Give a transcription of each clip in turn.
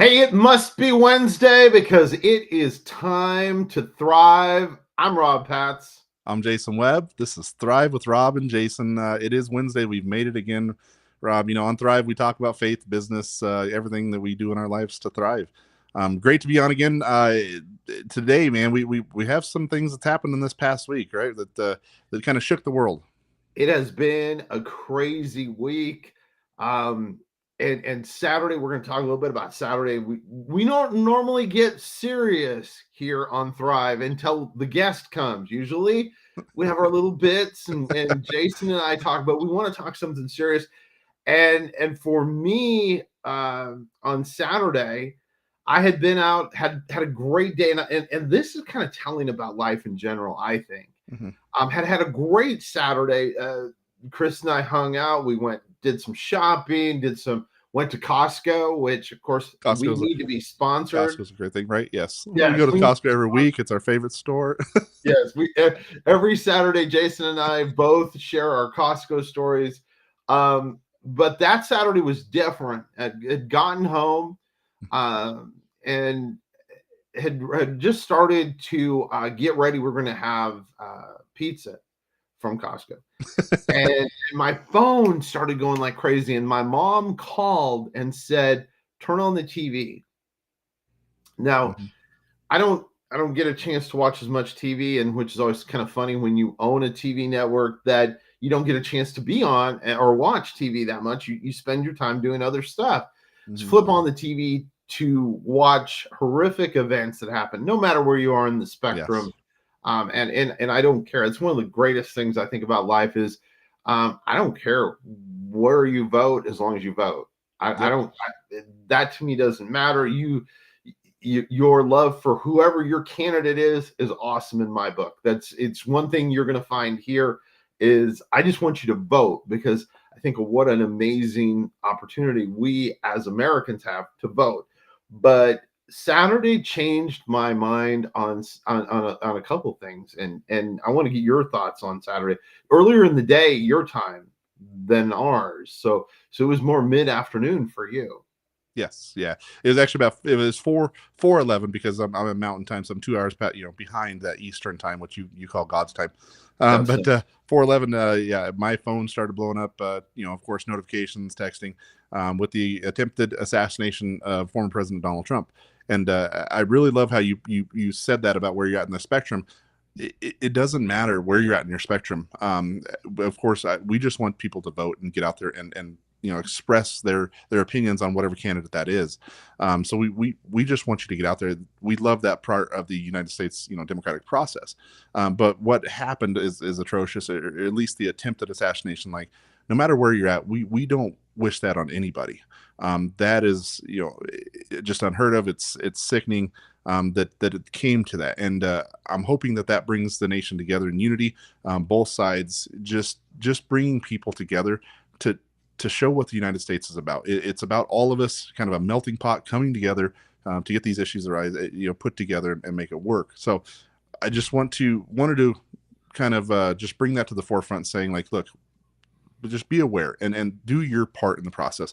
Hey, it must be Wednesday because it is time to thrive. I'm Rob Patz. I'm Jason Webb. This is Thrive with Rob and Jason. It is Wednesday. We've made it again, Rob. On Thrive, we talk about faith, business, everything that we do in our lives to thrive. Great to be on again today, man. We have some things that's happened in this past week, right? That kind of shook the world. It has been a crazy week. Um, and Saturday, we're going to talk a little bit about Saturday. We don't normally get serious here on Thrive until the guest comes. Usually we have our little bits and Jason and I talk, but we want to talk something serious. And for me, on Saturday, I had been out, had a great day, and this is kind of telling about life in general, I think. Mm-hmm. Had a great Saturday. Chris and I hung out. We did some shopping, went to Costco, which of course we need to be sponsored. Costco's a great thing, right? Yes. Yes, we go to Costco every week. It's our favorite store. Yes, every Saturday, Jason and I both share our Costco stories. But that Saturday was different. Had gotten home, and had just started to get ready. We're going to have pizza from Costco. And my phone started going like crazy. And my mom called and said, turn on the TV. Now, I don't get a chance to watch as much TV, and which is always kind of funny when you own a TV network that you don't get a chance to be on or watch TV that much. You spend your time doing other stuff. Just flip on the TV to watch horrific events that happen, no matter where you are in the spectrum. Yes. And I don't care. It's one of the greatest things I think about life is I don't care where you vote as long as you vote. That to me doesn't matter. Your love for whoever your candidate is awesome in my book. It's one thing you're going to find here is I just want you to vote, because I think of what an amazing opportunity we as Americans have to vote. But Saturday changed my mind on a couple things, and I want to get your thoughts on Saturday. Earlier in the day, your time than ours, so it was more mid-afternoon for you. Yes, yeah. It was actually it was 4:11 because I'm in Mountain Time, so I'm 2 hours behind that Eastern Time, which you call God's time. But 4:11, yeah, my phone started blowing up. Of course, notifications, texting, with the attempted assassination of former President Donald Trump. And I really love how you said that about where you're at in the spectrum. It doesn't matter where you're at in your spectrum. Of course, we just want people to vote and get out there and express their opinions on whatever candidate that is. So we just want you to get out there. We love that part of the United States, democratic process. But what happened is atrocious, or at least the attempted assassination. Like, no matter where you're at, we don't wish that on anybody. That is, just unheard of. It's sickening that it came to that. And I'm hoping that brings the nation together in unity, both sides, just bringing people together to show what the United States is about. It's about all of us, kind of a melting pot coming together to get these issues put together and make it work. So I just wanted to kind of just bring that to the forefront, saying, like, look, just be aware and do your part in the process.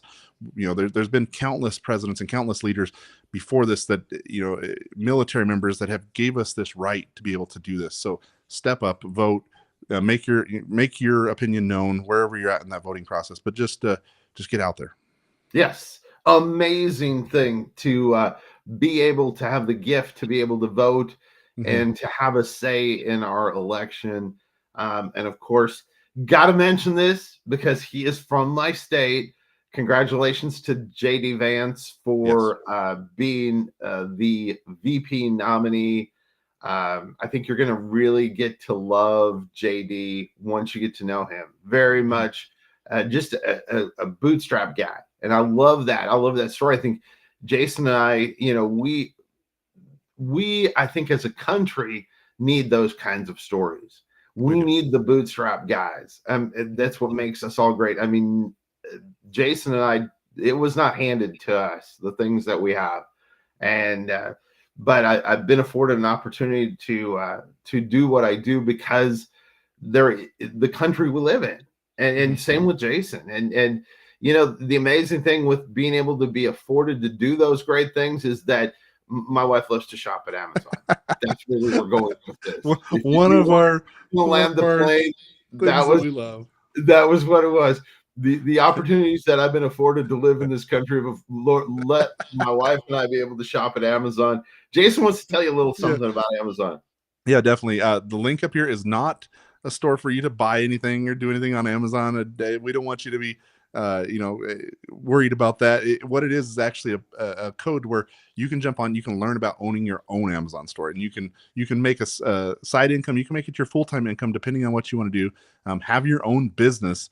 There's been countless presidents and countless leaders before this that, military members that have gave us this right to be able to do this. So step up, vote, make your opinion known wherever you're at in that voting process, but just get out there. Yes. Amazing thing to be able to have the gift to be able to vote and to have a say in our election. And of course, got to mention this because he is from my state. Congratulations to JD Vance for being the VP nominee. I think you're going to really get to love JD once you get to know him. Very much just a bootstrap guy. And I love that. I love that story. I think Jason and I, we I think as a country need those kinds of stories. We need the bootstrap guys. That's what makes us all great. I mean, Jason and I, it was not handed to us, the things that we have. And but I've been afforded an opportunity to do what I do because the country we live in, and same with Jason, and you know, the amazing thing with being able to be afforded to do those great things is that my wife loves to shop at Amazon. That's really where we're going with this. One of our land the plane. Things that we love. That was what it was. The opportunities that I've been afforded to live in this country have let my wife and I be able to shop at Amazon. Jason wants to tell you a little something about Amazon. Yeah, definitely. The link up here is not a store for you to buy anything or do anything on Amazon. We don't want you to be worried about that. What it is actually a code where you can jump on, you can learn about owning your own Amazon store, and you can make a side income. You can make it your full-time income depending on what you want to do. Have your own business,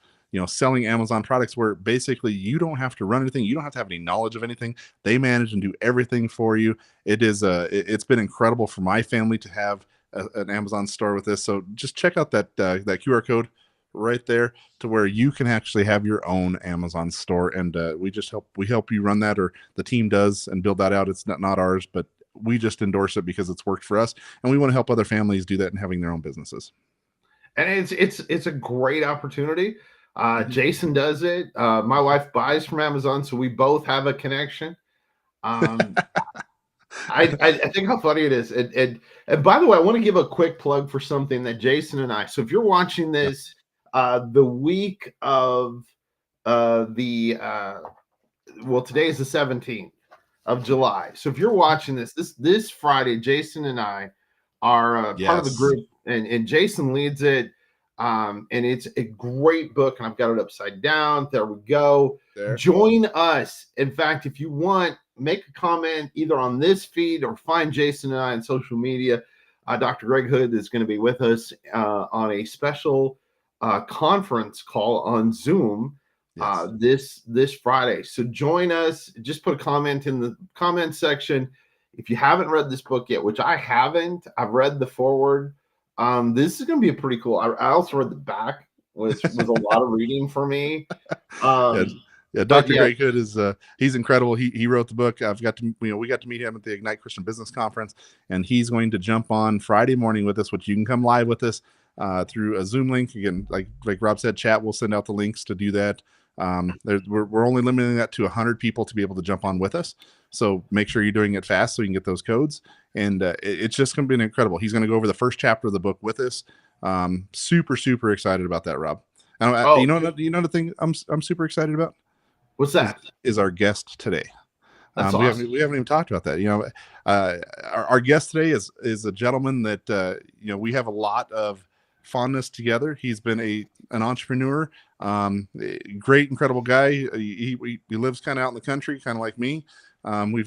selling Amazon products where basically you don't have to run anything. You don't have to have any knowledge of anything. They manage and do everything for you. It's been incredible for my family to have an Amazon store with this. So just check out that QR code right there to where you can actually have your own Amazon store, and we help you run that, or the team does, and build that out. It's not ours, but we just endorse it because it's worked for us, and we want to help other families do that and having their own businesses. And it's a great opportunity. Jason does it. My wife buys from Amazon, so we both have a connection. I think how funny it is. And by the way, I want to give a quick plug for something that Jason and I. So if you're watching this the week of today is the 17th of July. So if you're watching this Friday, Jason and I are part of the group, and Jason leads it. And it's a great book, and I've got it upside down. There we go. Join us. In fact, if you want, make a comment either on this feed or find Jason and I on social media. Dr. Greg Hood is going to be with us on a special conference call on Zoom this Friday. So join us. Just put a comment in the comment section. If you haven't read this book yet, which I haven't, I've read the foreword. This is going to be a pretty cool. I also read the back, which was a lot of reading for me. Dr. Greg Hood is he's incredible. He wrote the book. We got to meet him at the Ignite Christian Business Conference, and he's going to jump on Friday morning with us, which you can come live with us through a Zoom link. Again, like Rob said, chat, we'll send out the links to do that. We're only limiting that to 100 people to be able to jump on with us. So make sure you're doing it fast so you can get those codes. And it's just going to be incredible. He's going to go over the first chapter of the book with us. Super, super excited about that, Rob. You know the thing I'm super excited about? What's that? Is our guest today. That's awesome. We haven't even talked about that. Our guest today is a gentleman that we have a lot of fondness together. He's been an entrepreneur, great, incredible guy. He lives kind of out in the country, kind of like me.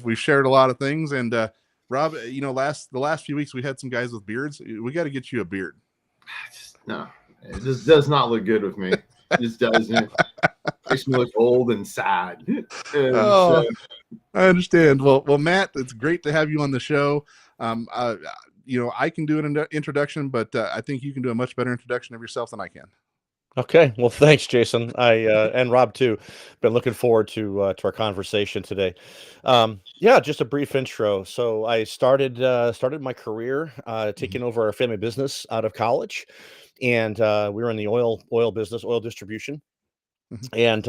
We've shared a lot of things, and Rob, the last few weeks we had some guys with beards. We got to get you a beard. No, it just does not look good with me. It just doesn't. Makes me look old and sad. I understand. Well, Matt, it's great to have you on the show. I can do an introduction, but I think you can do a much better introduction of yourself than I can. Okay. Well, thanks, Jason. I and Rob too. Been looking forward to our conversation today. Just a brief intro. So I started my career taking over our family business out of college, and we were in the oil business, oil distribution. And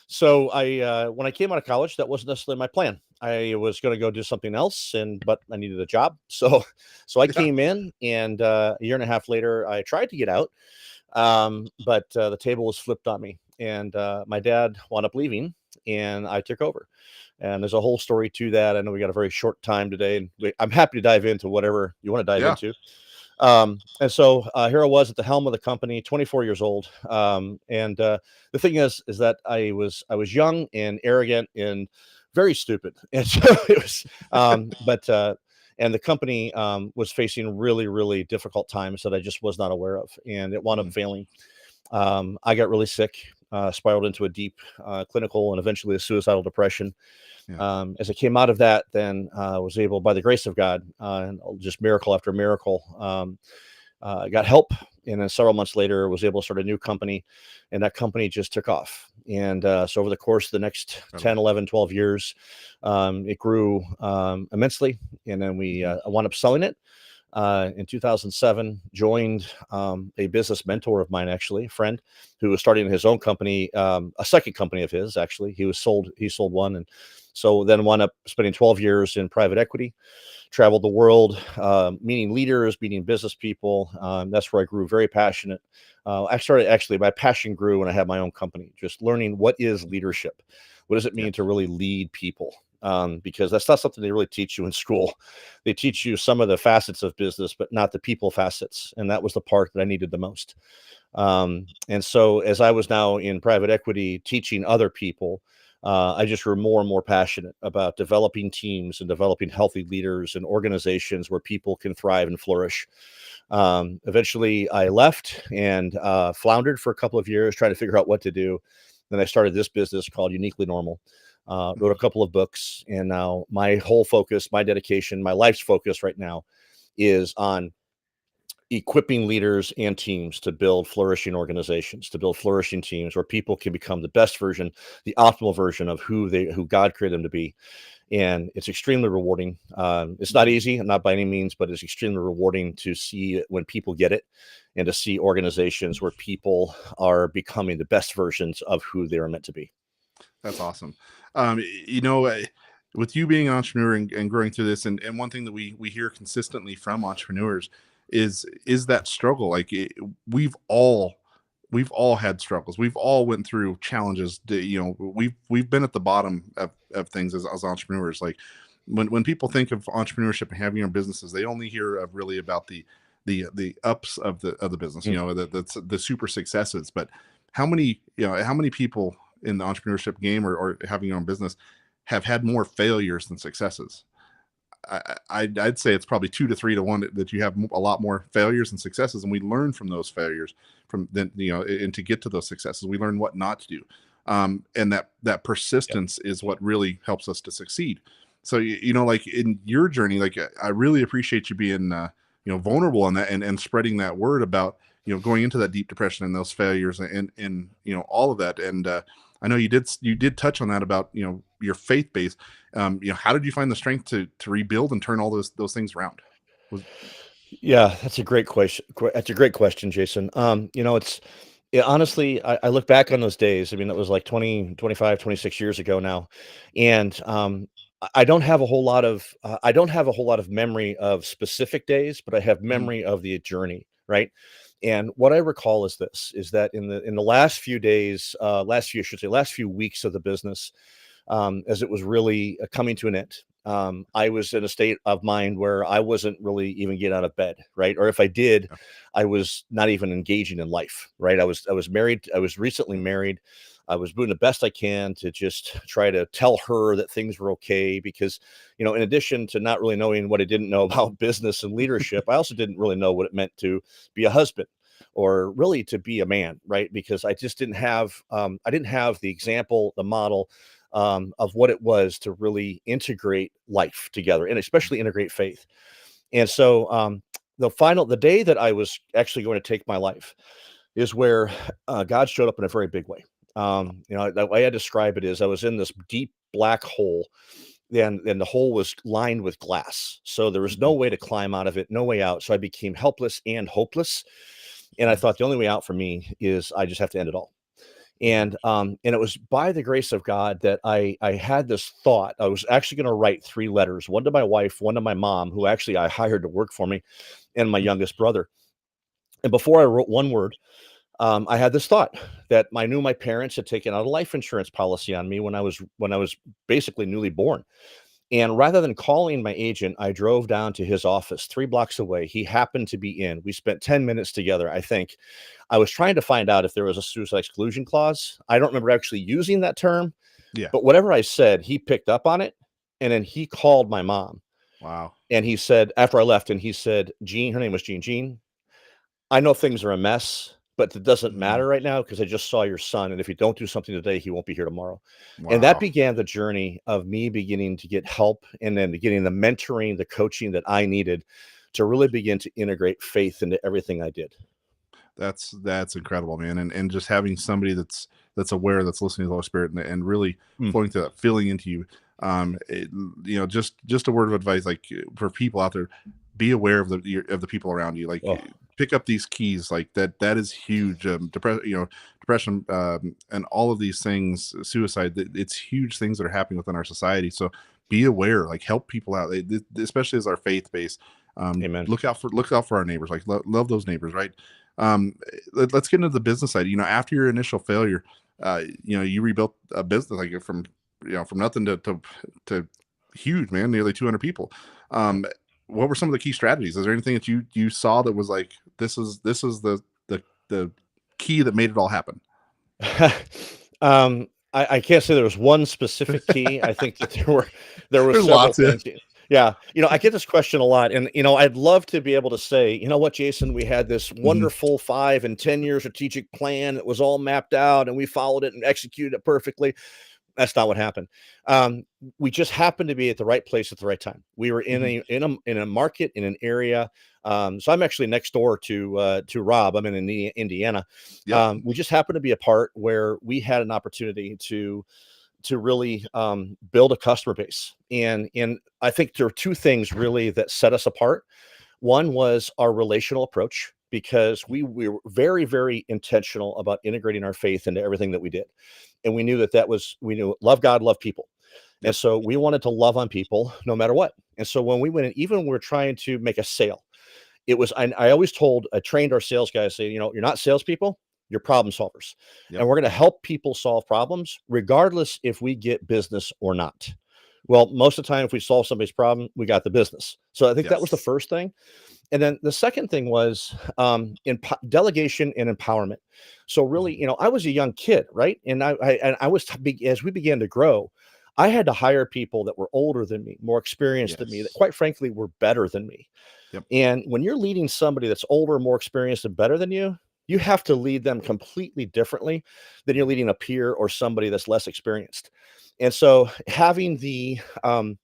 so when I came out of college, that wasn't necessarily my plan. I was going to go do something else, but I needed a job. So I came in, and a year and a half later, I tried to get out. But the table was flipped on me, and my dad wound up leaving, and I took over. And there's a whole story to that. I know we got a very short time today, and I'm happy to dive into whatever you want to dive into. And so here I was at the helm of the company, 24 years old. And the thing is that I was young and arrogant and very stupid. And so it was, and the company was facing really, really difficult times that I just was not aware of, and it wound up failing. I got really sick, spiraled into a deep clinical and eventually a suicidal depression. As I came out of that, then I was able, by the grace of God, just miracle after miracle, got help. And then several months later, was able to start a new company, and that company just took off. And so over the course of the next 10, 11, 12 years, it grew immensely. And then we wound up selling it. in 2007, joined a business mentor of mine, actually, a friend who was starting his own company, a second company of his, actually. He sold one. And so then wound up spending 12 years in private equity, traveled the world, meeting leaders, meeting business people. That's where I grew very passionate. My passion grew when I had my own company, just learning what is leadership. What does it mean to really lead people? Because that's not something they really teach you in school. They teach you some of the facets of business, but not the people facets. And that was the part that I needed the most. And so as I was now in private equity teaching other people, I just grew more and more passionate about developing teams and developing healthy leaders and organizations where people can thrive and flourish. Eventually I left and floundered for a couple of years trying to figure out what to do. Then I started this business called Uniquely Normal. Wrote a couple of books, and now my whole focus, my dedication, my life's focus right now is on equipping leaders and teams to build flourishing organizations, to build flourishing teams where people can become the best version, the optimal version of who God created them to be. And it's extremely rewarding. It's not easy, not by any means, but it's extremely rewarding to see when people get it, and to see organizations where people are becoming the best versions of who they are meant to be. That's awesome. You know, with you being an entrepreneur and growing through this, and one thing that we hear consistently from entrepreneurs is that struggle. Like we've all had struggles. We've all went through challenges. You know, we've been at the bottom of things as entrepreneurs. Like when people think of entrepreneurship and having your own businesses, they only hear of really about the ups of the business. You know, the super successes. But how many people in the entrepreneurship game or having your own business have had more failures than successes? I'd say it's probably 2 to 3 to 1 that you have a lot more failures than successes, and we learn from those failures and to get to those successes, we learn what not to do. And that persistence is what really helps us to succeed. So, you know, like in your journey, like I really appreciate you being, vulnerable on that and spreading that word about, going into that deep depression and those failures and all of that. And, I know you did touch on that about, your faith base. How did you find the strength to rebuild and turn all those things around? Yeah, that's a great question. That's a great question, Jason. Honestly, I look back on those days. I mean, it was like 20, 25, 26 years ago now. And I don't have a whole lot of memory of specific days, but I have memory of the journey, right? And what I recall is that in the last few days, last few weeks of the business, as it was really coming to an end, I was in a state of mind where I wasn't really even getting out of bed, right? Or if I did, I was not even engaging in life, right? I was married. I was recently married. I was doing the best I can to just try to tell her that things were okay because, in addition to not really knowing what I didn't know about business and leadership, I also didn't really know what it meant to be a husband or really to be a man, right? Because I just didn't have, the example, the model of what it was to really integrate life together and especially integrate faith. And so the day that I was actually going to take my life is where God showed up in a very big way. The way I describe it is I was in this deep black hole, and the hole was lined with glass. So there was no way to climb out of it, no way out. So I became helpless and hopeless. And I thought the only way out for me is I just have to end it all. And it was by the grace of God that I had this thought. I was actually going to write 3 letters, one to my wife, one to my mom, who actually I hired to work for me, and my youngest brother. And before I wrote one word, I had this thought that I knew my parents had taken out a life insurance policy on me when I was basically newly born. And rather than calling my agent, I drove down to his office 3 blocks away. He happened to be in. We spent 10 minutes together, I think. I was trying to find out if there was a suicide exclusion clause. I don't remember actually using that term. Yeah. But whatever I said, he picked up on it. And then he called my mom. Wow. And he said, after I left, and he said, Jean, her name was Jean, I know things are a mess, but it doesn't matter right now because I just saw your son. And if you don't do something today, he won't be here tomorrow. Wow. And that began the journey of me beginning to get help and then getting the mentoring, the coaching that I needed to really begin to integrate faith into everything I did. That's incredible, man. And just having somebody that's aware, that's listening to the Holy Spirit and really flowing to that, feeling into you. Just a word of advice, like for people out there, be aware of the people around you. Like, Oh, pick up these keys. Like that is huge. Depression, and all of these things, suicide. It's huge things that are happening within our society. So be aware. Like, help people out, especially as our faith base. amen. Look out for our neighbors. Like, love those neighbors, right? Let's get into the business side. After your initial failure, you rebuilt a business, like, from nothing to huge, man, nearly 200 people. What were some of the key strategies? Is there anything that you saw that was like, this is the key that made it all happen? I can't say there was one specific key. I think that there were There's several lots, yeah. things. Yeah, I get this question a lot, and I'd love to be able to say, you know what, Jason, we had this wonderful 5 and 10 year strategic plan that was all mapped out, and we followed it and executed it perfectly. That's not what happened. We just happened to be at the right place at the right time. We were in a market, in an area. So I'm actually next door to Rob. I'm in Indiana. Yep. We just happened to be a part where we had an opportunity to really build a customer base. And I think there are 2 things really that set us apart. One was our relational approach, because we were very, very intentional about integrating our faith into everything that we did. And we knew we knew love God, love people. And so we wanted to love on people no matter what. And so when we went in, even when we were trying to make a sale, I always I trained our sales guys, say, you're not salespeople, you're problem solvers. Yep. And we're going to help people solve problems, regardless if we get business or not. Well, most of the time, if we solve somebody's problem, we got the business. So I think that was the first thing. And then the second thing was delegation and empowerment. So really, I was a young kid, right? And I was, as we began to grow, I had to hire people that were older than me, more experienced than me, that quite frankly were better than me. Yep. And when you're leading somebody that's older, more experienced, and better than you, you have to lead them completely differently than you're leading a peer or somebody that's less experienced. And so having the, I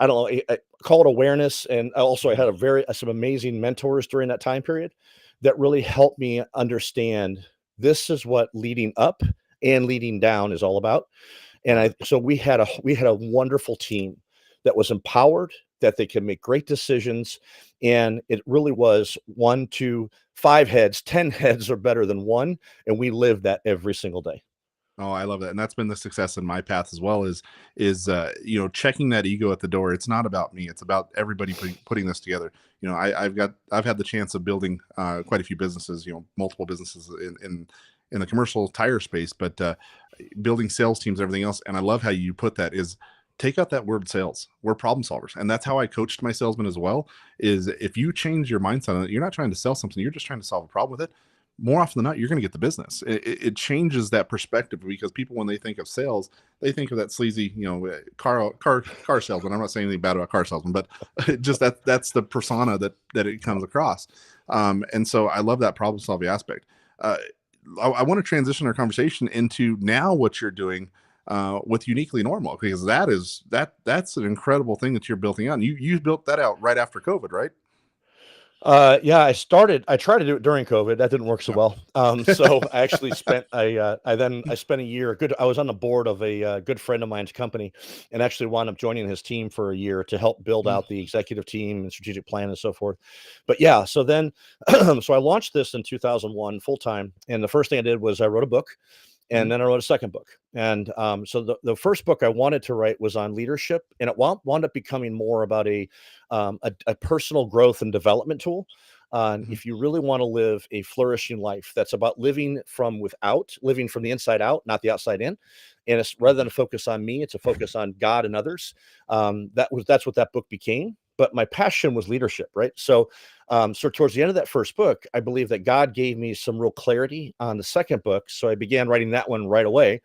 don't know, I call it awareness. And also I had some amazing mentors during that time period that really helped me understand this is what leading up and leading down is all about. And so we had a wonderful team that was empowered, that they could make great decisions. And it really was 1 to 5 heads, 10 heads are better than one. And we lived that every single day. Oh, I love that. And that's been the success in my path as well, is checking that ego at the door. It's not about me. It's about everybody putting this together. I've had the chance of building quite a few businesses, multiple businesses in the commercial tire space, but building sales teams, everything else. And I love how you put that, is take out that word sales. We're problem solvers. And that's how I coached my salesmen as well, is if you change your mindset on it, you're not trying to sell something, you're just trying to solve a problem with it. More often than not, you're going to get the business. It changes that perspective, because people, when they think of sales, they think of that sleazy, car salesman. I'm not saying anything bad about car salesman, but just that's the persona that it comes across. And so I love that problem solving aspect. I want to transition our conversation into now what you're doing with Uniquely Normal, because that's an incredible thing that you're building on. You built that out right after COVID, right? Yeah, I tried to do it during COVID. That didn't work so well. So I actually spent, I spent a year, I was on the board of a good friend of mine's company, and actually wound up joining his team for a year to help build out the executive team and strategic plan and so forth. But yeah, so then, so I launched this in 2001 full time. And the first thing I did was I wrote a book. And then I wrote a second book. And so the first book I wanted to write was on leadership, and it wound up becoming more about a personal growth and development tool. If you really want to live a flourishing life, that's about living from the inside out, not the outside in. And it's rather than a focus on me, it's a focus on God and others. That's what that book became. But my passion was leadership, right? So towards the end of that first book, I believe that God gave me some real clarity on the second book. So I began writing that one right away.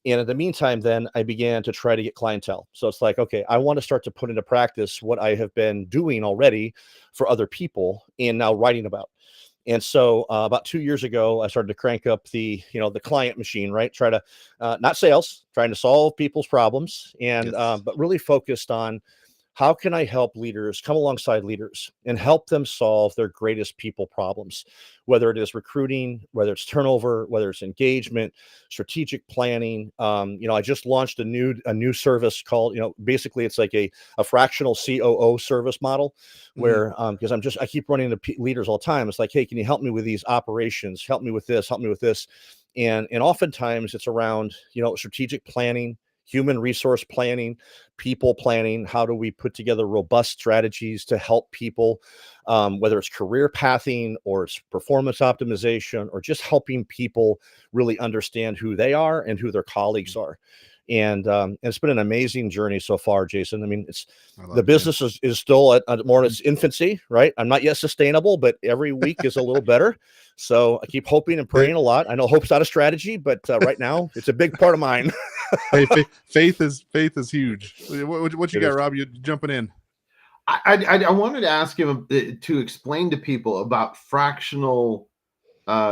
And in the meantime, then I began to try to get clientele. So it's like, okay, I want to start to put into practice what I have been doing already for other people and now writing about. And so about 2 years ago, I started to crank up the client machine, right? Try to, not sales, trying to solve people's problems, and but really focused on how can I help leaders come alongside leaders and help them solve their greatest people problems, whether it is recruiting, whether it's turnover, whether it's engagement, strategic planning. I just launched a new service called, basically it's like a fractional COO service model where, because I keep running into leaders all the time. It's like, hey, can you help me with these operations? Help me with this, help me with this. And oftentimes it's around, strategic planning, human resource planning, people planning. How do we put together robust strategies to help people, whether it's career pathing or it's performance optimization or just helping people really understand who they are and who their colleagues are. And it's been an amazing journey so far, Jason. I mean, the business is still at more in its infancy, right? I'm not yet sustainable, but every week is a little better. So I keep hoping and praying a lot. I know hope's not a strategy, but right now it's a big part of mine. Hey, faith is huge. What you got, Rob? You jumping in? I wanted to ask him to explain to people about fractional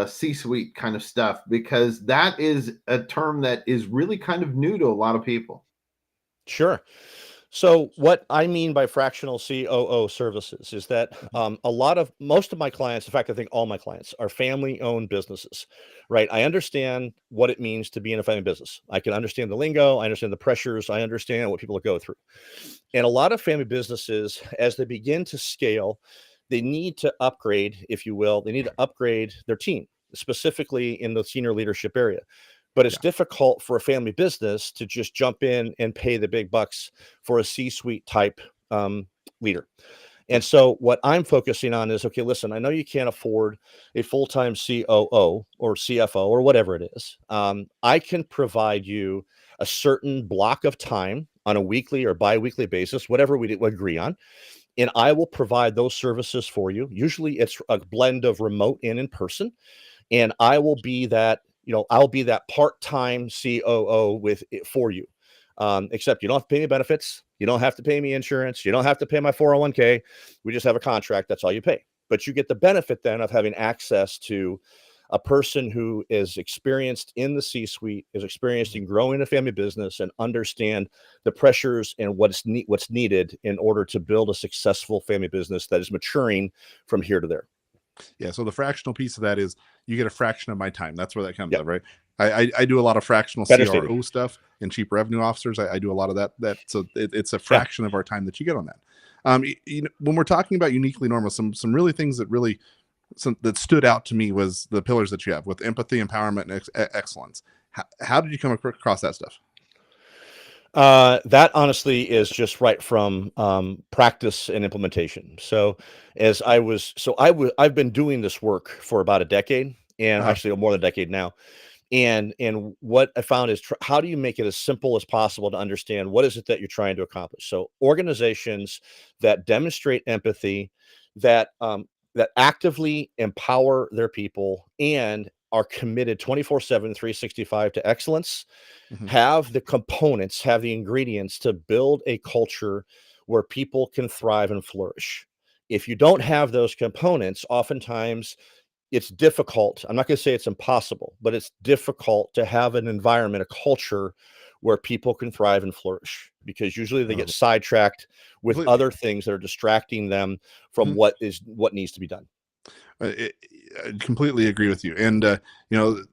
C-suite kind of stuff, because that is a term that is really kind of new to a lot of people. Sure. So what I mean by fractional COO services is that most of my clients, in fact, I think all my clients are family-owned businesses, right? I understand what it means to be in a family business. I can understand the lingo, I understand the pressures, I understand what people go through. And a lot of family businesses, as they begin to scale, they need to upgrade, if you will, they need to upgrade their team, specifically in the senior leadership area. But it's difficult for a family business to just jump in and pay the big bucks for a C-suite type leader. And so what I'm focusing on is, okay, listen, I know you can't afford a full-time COO or CFO or whatever it is. I can provide you a certain block of time on a weekly or bi-weekly basis, whatever we agree on. And I will provide those services for you. Usually it's a blend of remote and in person. And I will be that, I'll be that part-time COO for you. Except you don't have to pay me benefits. You don't have to pay me insurance. You don't have to pay my 401k. We just have a contract. That's all you pay. But you get the benefit then of having access to a person who is experienced in the C-suite, is experienced in growing a family business and understand the pressures and what's needed in order to build a successful family business that is maturing from here to there. Yeah. So the fractional piece of that is you get a fraction of my time. That's where that comes up, right? I do a lot of fractional CRO stuff and chief revenue officers. I do a lot of that. So it's a fraction of our time that you get on that. When we're talking about uniquely normal, some really things that stood out to me was the pillars that you have with empathy, empowerment, and excellence. How did you come across that stuff? That honestly is just right from practice and implementation. So I've been doing this work for about a decade, and actually more than a decade now. And what I found is how do you make it as simple as possible to understand what is it that you're trying to accomplish? So organizations that demonstrate empathy, that actively empower their people and are committed 24/7, 365 to excellence, have the components, have the ingredients to build a culture where people can thrive and flourish. If you don't have those components, oftentimes it's difficult. I'm not going to say it's impossible, but it's difficult to have an environment, a culture where people can thrive and flourish, because usually they get sidetracked with other things that are distracting them from what needs to be done. I completely agree with you. And,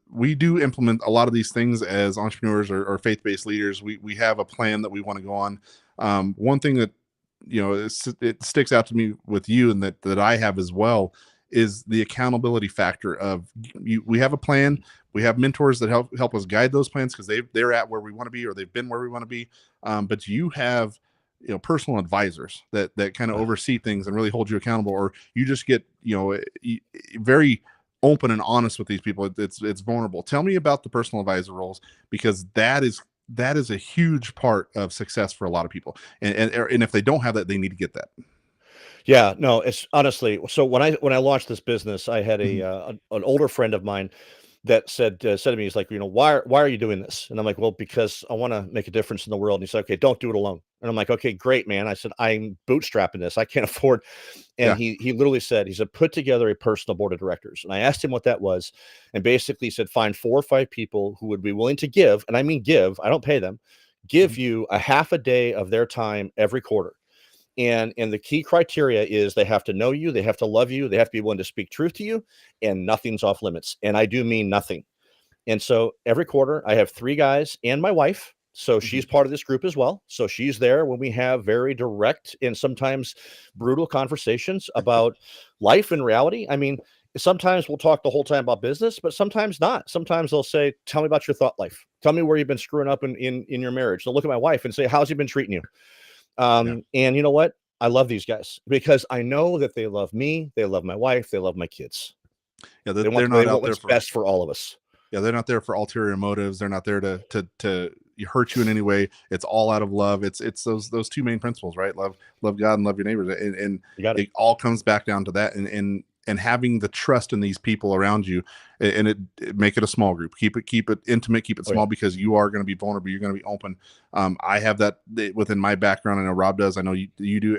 we do implement a lot of these things as entrepreneurs or faith-based leaders. We have a plan that we want to go on. One thing that, it sticks out to me with you and that I have as well is the accountability factor of we have a plan. We have mentors that help us guide those plans because they're at where we want to be or they've been where we want to be. But you have personal advisors that kind of oversee things and really hold you accountable, or you just get very open and honest with these people. It's vulnerable. Tell me about the personal advisor roles, because that is a huge part of success for a lot of people, and if they don't have that, they need to get that. Yeah, no, it's honestly, so when I launched this business, I had an older friend of mine that said to me, he's like, why are you doing this? And I'm like, well, because I want to make a difference in the world. And he said, okay, don't do it alone. And I'm like, okay, great, man. I said, I'm bootstrapping this. I can't afford. And he literally said, put together a personal board of directors. And I asked him what that was. And basically he said, find 4 or 5 people who would be willing to give. And I mean, give, I don't pay them, give you a half a day of their time every quarter. And the key criteria is they have to know you, they have to love you, they have to be willing to speak truth to you, and nothing's off limits. And I do mean nothing. And so every quarter I have 3 guys and my wife. So she's part of this group as well. So she's there when we have very direct and sometimes brutal conversations about life and reality. I mean, sometimes we'll talk the whole time about business, but sometimes not. Sometimes they'll say, tell me about your thought life. Tell me where you've been screwing up in your marriage. They'll look at my wife and say, how's he been treating you? And you know what? I love these guys because I know that they love me. They love my wife. They love my kids. Yeah, They they're want not out there what's for best for all of us. Yeah, they're not there for ulterior motives. They're not there to hurt you in any way. It's all out of love. It's those 2 main principles, right? Love God and love your neighbors. And You got it. it all comes back down to that. And having the trust in these people around you, and it make it a small group. Keep it intimate. Keep it small because you are going to be vulnerable. You're going to be open. I have that within my background. I know Rob does. I know you do.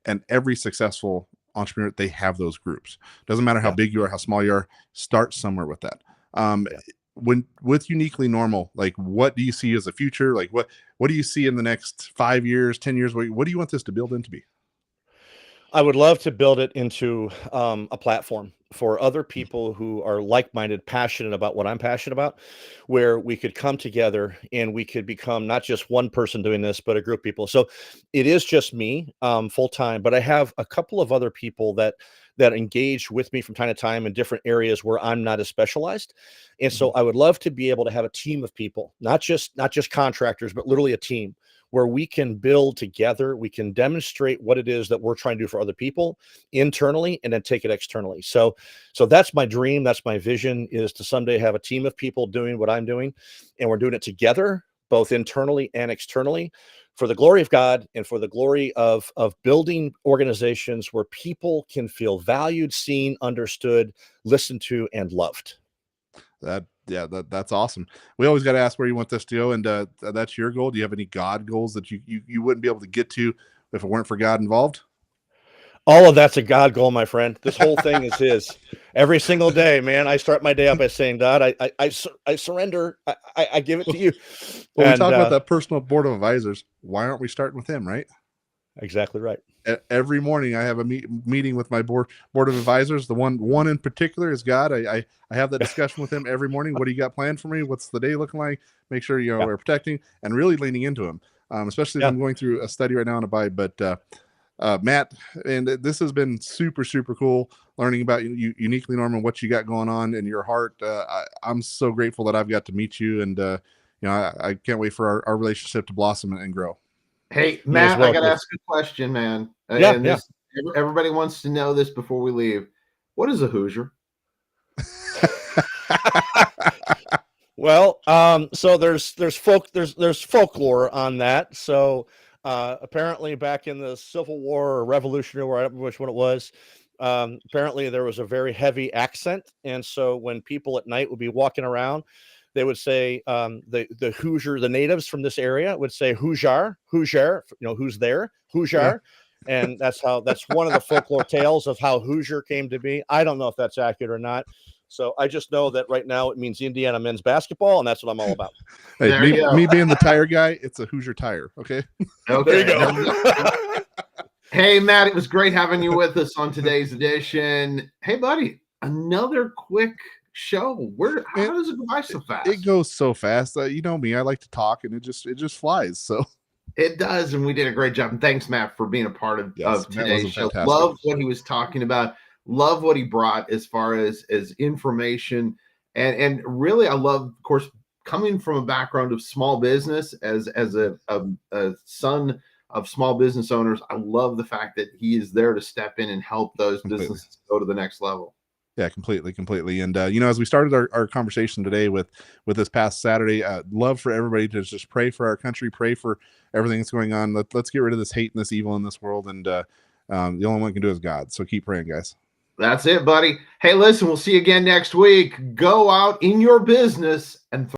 And every successful entrepreneur, they have those groups. Doesn't matter how big you are, how small you are. Start somewhere with that. When with Uniquely Normal, like, what do you see as a future? Like, what do you see in the next 5 years, 10 years? What do you want this to build into be? I would love to build it into a platform for other people who are like-minded, passionate about what I'm passionate about, where we could come together and we could become not just one person doing this, but a group of people. So it is just me full time, but I have a couple of other people that engage with me from time to time in different areas where I'm not as specialized. And so I would love to be able to have a team of people, not just contractors, but literally a team where we can build together. We can demonstrate what it is that we're trying to do for other people internally and then take it externally. So that's my dream. That's my vision, is to someday have a team of people doing what I'm doing, and we're doing it together, both internally and externally, for the glory of God and for the glory of building organizations where people can feel valued, seen, understood, listened to, and loved. That's awesome. We always got to ask where you want this to go, and that's your goal. Do you have any God goals that you wouldn't be able to get to if it weren't for God involved? All of that's a God goal, my friend. This whole thing is his. Every single day, man, I start my day up by saying, God, I surrender. I give it to you. Well, we talk about that personal board of advisors. Why aren't we starting with him, right? Exactly right. Every morning I have a meeting with my board of advisors. The one in particular is God. I have that discussion with him every morning. What do you got planned for me? What's the day looking like? Make sure we're protecting and really leaning into him, especially if I'm going through a study right now in a Bible. But Matt, and this has been super, super cool learning about you, Uniquely Normal, what you got going on in your heart. I'm so grateful that I've got to meet you, and I can't wait for our relationship to blossom and grow. Hey, Matt, I got to ask a question, man. Everybody wants to know this before we leave. What is a Hoosier? Well, so there's folklore on that. So apparently back in the Civil War or Revolutionary War, I don't remember which one it was, apparently there was a very heavy accent. And so when people at night would be walking around, they would say, the Hoosier, the natives from this area would say Hoosier, who's there, Hoosier. Yeah. And that's one of the folklore tales of how Hoosier came to be. I don't know if that's accurate or not. So I just know that right now it means Indiana men's basketball, and that's what I'm all about. Hey, me being the tire guy, it's a Hoosier tire. Okay. Okay. There you go. Hey, Matt, it was great having you with us on today's edition. Hey, buddy, another quick show. How does it go by so fast? It goes so fast. You know me, I like to talk, and it just flies. So it does, and we did a great job. And thanks, Matt, for being a part of today's show. Love what he was talking about. Love what he brought as far as information, and really, I love, of course, coming from a background of small business as a son of small business owners. I love the fact that he is there to step in and help those businesses go to the next level. Yeah, completely. And as we started our conversation today with this past Saturday, love for everybody to just pray for our country, pray for everything that's going on. Let's get rid of this hate and this evil in this world. And the only one we can do is God. So keep praying, guys. That's it, buddy. Hey, listen, we'll see you again next week. Go out in your business and